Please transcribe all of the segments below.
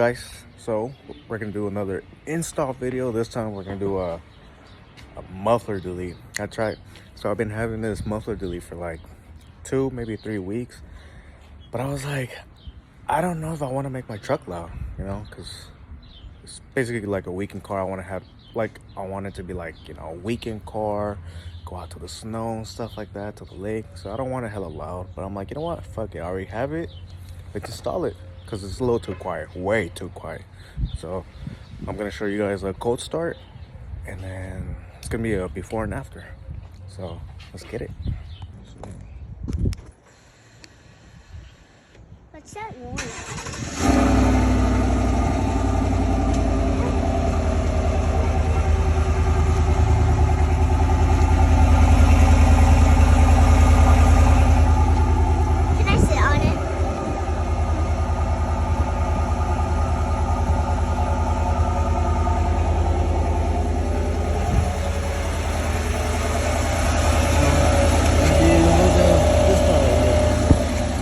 Guys, so we're gonna do another install video. This time we're gonna do a muffler delete. That's right. So I've been having this muffler delete for like 2 maybe 3 weeks, but I was like, I don't know if I want to make my truck loud, because it's basically like a weekend car. I want it to be like, a weekend car, go out to the snow and stuff like that, to the lake. So I don't want it hella loud, but I'm like, you know what, fuck it, I already have it. Let's install it, because it's a little too quiet, way too quiet. So I'm gonna show you guys a cold start, and then it's gonna be a before and after. So let's get it. What's that noise? Can I sit on it?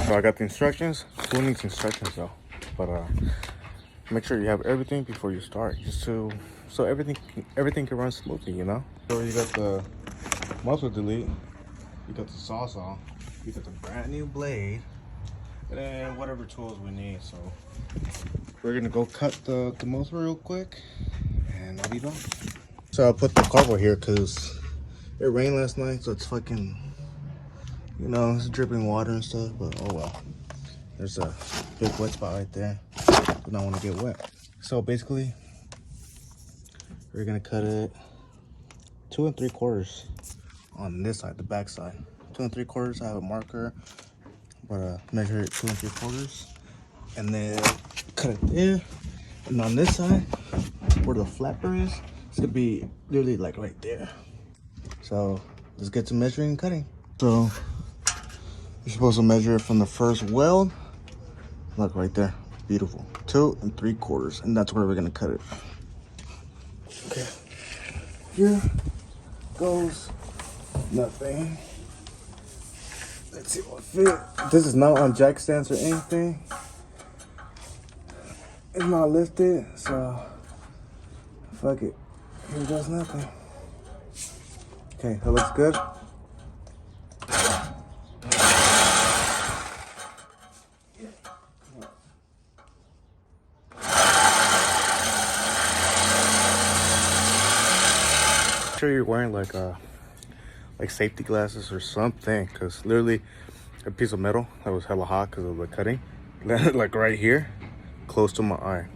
So I got the instructions. Who needs instructions though? But make sure you have everything before you start, just so everything can run smoothly, So you got the muffler delete, you got the sawzall, you got the brand new blade, and then whatever tools we need. So we're gonna go cut the muffler real quick, and I'll be done. So I put the cardboard here because it rained last night, so it's fucking, it's dripping water and stuff, but oh well. There's a big wet spot right there. Do not want to get wet. So basically, we're gonna cut it 2 3/4 on this side, the back side. 2 3/4. I have a marker, but measure it 2 3/4, and then cut it there. And on this side, where the flapper is, it's gonna be literally like right there. So let's get to measuring and cutting. So you're supposed to measure it from the first weld. Look right there, beautiful. 2 3/4, and that's where we're gonna cut it. Okay, here goes nothing. Let's see what fit. This is not on jack stands or anything. It's not lifted, so fuck it. Here goes nothing. Okay, that looks good. Make sure you're wearing like safety glasses or something, because literally a piece of metal that was hella hot because of the cutting landed like right here close to my eye,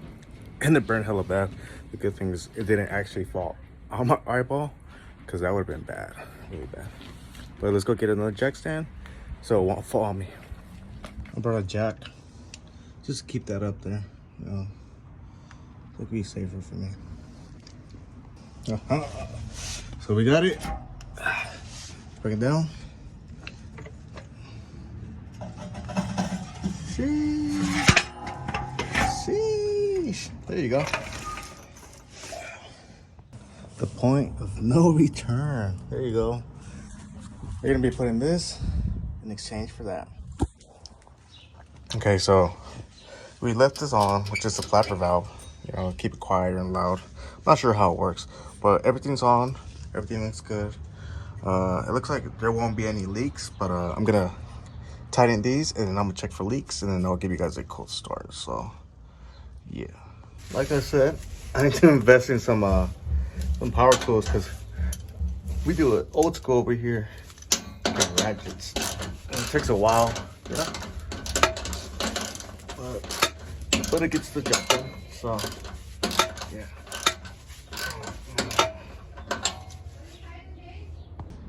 and it burned hella bad. The good thing is it didn't actually fall on my eyeball, because that would have been bad, really bad. But let's go get another jack stand so it won't fall on me. I brought a jack just to keep that up there, so it'll be safer for me. So we got it. Bring it down. Sheesh. There you go. The point of no return. There you go. We're gonna be putting this in exchange for that. Okay, so we left this on, which is the flapper valve. Keep it quiet and loud. Not sure how it works, but everything's on. Everything looks good. It looks like there won't be any leaks, but I'm gonna tighten these, and then I'm gonna check for leaks, and then I'll give you guys a cold start. So yeah, like I said, I need to invest in some power tools, because we do it old school over here with ratchets, and it takes a while, but it gets the job done. So yeah.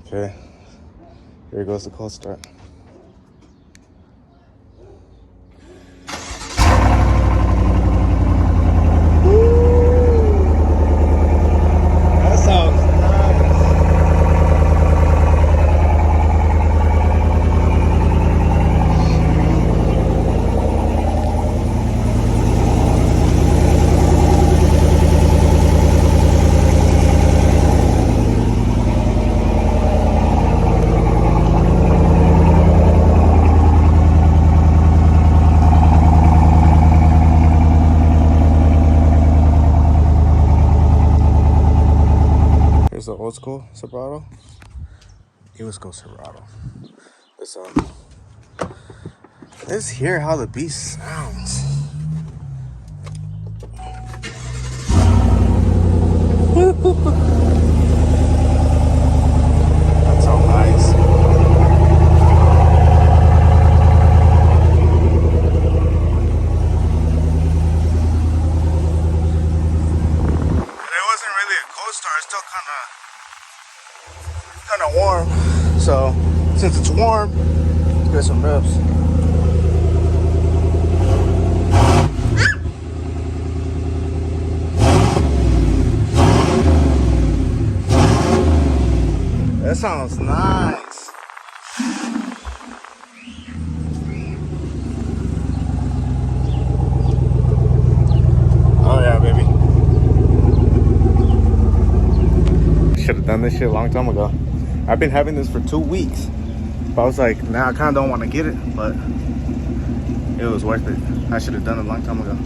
Okay, here goes the cold start. That sounds nice. go Silverado. Let's go Silverado. Let's hear how the beast sounds. That's so nice. It wasn't really a cold start. It's still kind of warm. So since it's warm, let's get some revs. That sounds nice. Oh yeah, baby. Should have done this shit a long time ago. I've been having this for 2 weeks. But I was like, nah, I kind of don't want to get it, but it was worth it. I should have done it a long time ago.